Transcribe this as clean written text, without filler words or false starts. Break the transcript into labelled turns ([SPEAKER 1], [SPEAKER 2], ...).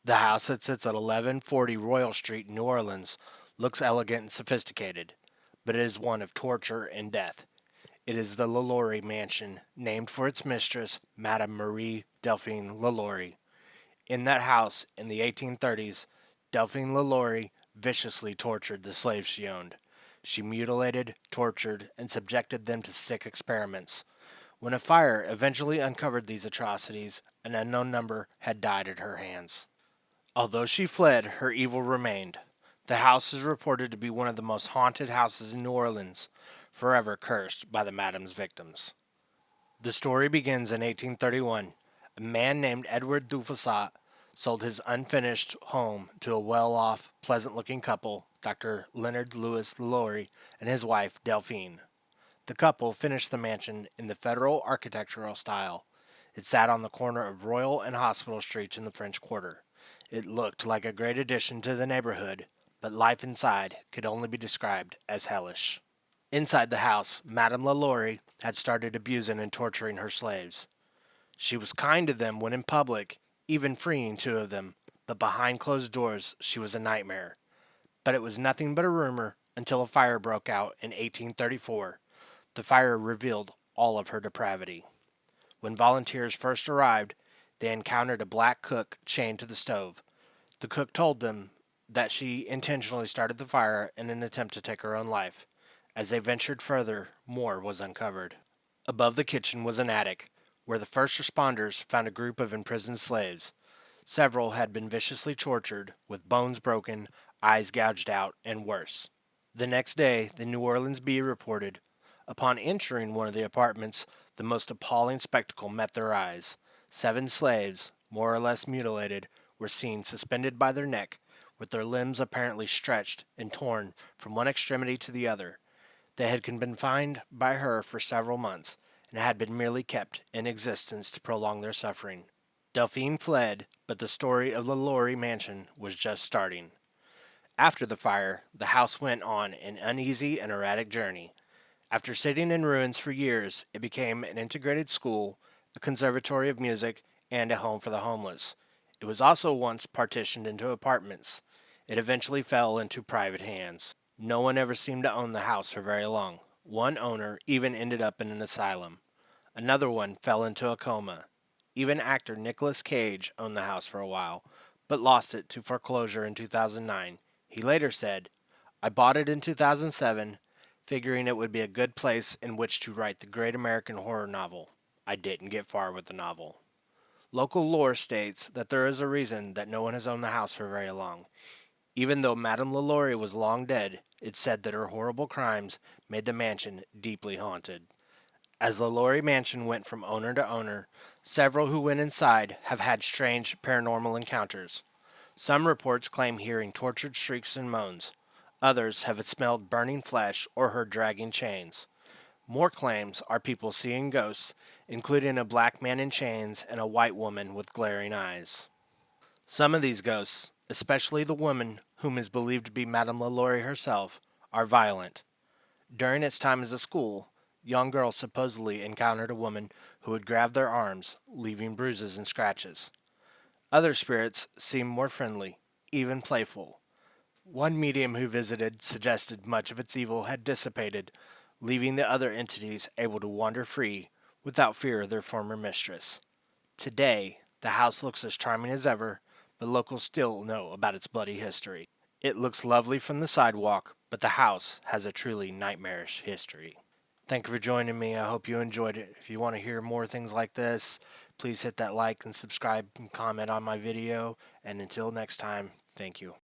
[SPEAKER 1] The house that sits at 1140 Royal Street in New Orleans looks elegant and sophisticated, but it is one of torture and death. It is the LaLaurie Mansion, named for its mistress, Madame Marie Delphine LaLaurie. In that house, in the 1830s, Delphine LaLaurie viciously tortured the slaves she owned. She mutilated, tortured, and subjected them to sick experiments. When a fire eventually uncovered these atrocities, an unknown number had died at her hands. Although she fled, her evil remained. The house is reported to be one of the most haunted houses in New Orleans, forever cursed by the Madame's victims. The story begins in 1831. A man named Edward Dufessat sold his unfinished home to a well off, pleasant looking couple, Dr. Leonard Lewis LaLaurie and his wife, Delphine. The couple finished the mansion in the Federal architectural style. It sat on the corner of Royal and Hospital Streets in the French Quarter. It looked like a great addition to the neighborhood, but life inside could only be described as hellish. Inside the house, Madame LaLaurie had started abusing and torturing her slaves. She was kind to them when in public, even freeing two of them, but behind closed doors she was a nightmare. But it was nothing but a rumor until a fire broke out in 1834. The fire revealed all of her depravity. When volunteers first arrived, they encountered a black cook chained to the stove. The cook told them that she intentionally started the fire in an attempt to take her own life. As they ventured further, more was uncovered. Above the kitchen was an attic, where the first responders found a group of imprisoned slaves. Several had been viciously tortured, with bones broken, eyes gouged out, and worse. The next day, the New Orleans Bee reported, upon entering one of the apartments, the most appalling spectacle met their eyes. 7 slaves, more or less mutilated, were seen suspended by their neck, with their limbs apparently stretched and torn from one extremity to the other. They had been confined by her for several months, and had been merely kept in existence to prolong their suffering. Delphine fled, but the story of the LaLaurie Mansion was just starting. After the fire, the house went on an uneasy and erratic journey. After sitting in ruins for years, it became an integrated school, a conservatory of music, and a home for the homeless. It was also once partitioned into apartments. It eventually fell into private hands. No one ever seemed to own the house for very long. One owner even ended up in an asylum. Another one fell into a coma. Even actor Nicolas Cage owned the house for a while, but lost it to foreclosure in 2009. He later said, "I bought it in 2007, figuring it would be a good place in which to write the great American horror novel. I didn't get far with the novel." Local lore states that there is a reason that no one has owned the house for very long. Even though Madame LaLaurie was long dead, it's said that her horrible crimes made the mansion deeply haunted. As LaLaurie Mansion went from owner to owner, several who went inside have had strange paranormal encounters. Some reports claim hearing tortured shrieks and moans. Others have smelled burning flesh or heard dragging chains. More claims are people seeing ghosts, including a black man in chains and a white woman with glaring eyes. Some of these ghosts, especially the woman whom is believed to be Madame LaLaurie herself, are violent. During its time as a school, young girls supposedly encountered a woman who would grab their arms, leaving bruises and scratches. Other spirits seem more friendly, even playful. One medium who visited suggested much of its evil had dissipated, leaving the other entities able to wander free without fear of their former mistress. Today, the house looks as charming as ever, but locals still know about its bloody history. It looks lovely from the sidewalk, but the house has a truly nightmarish history. Thank you for joining me. I hope you enjoyed it. If you want to hear more things like this, please hit that like and subscribe and comment on my video. And until next time, thank you.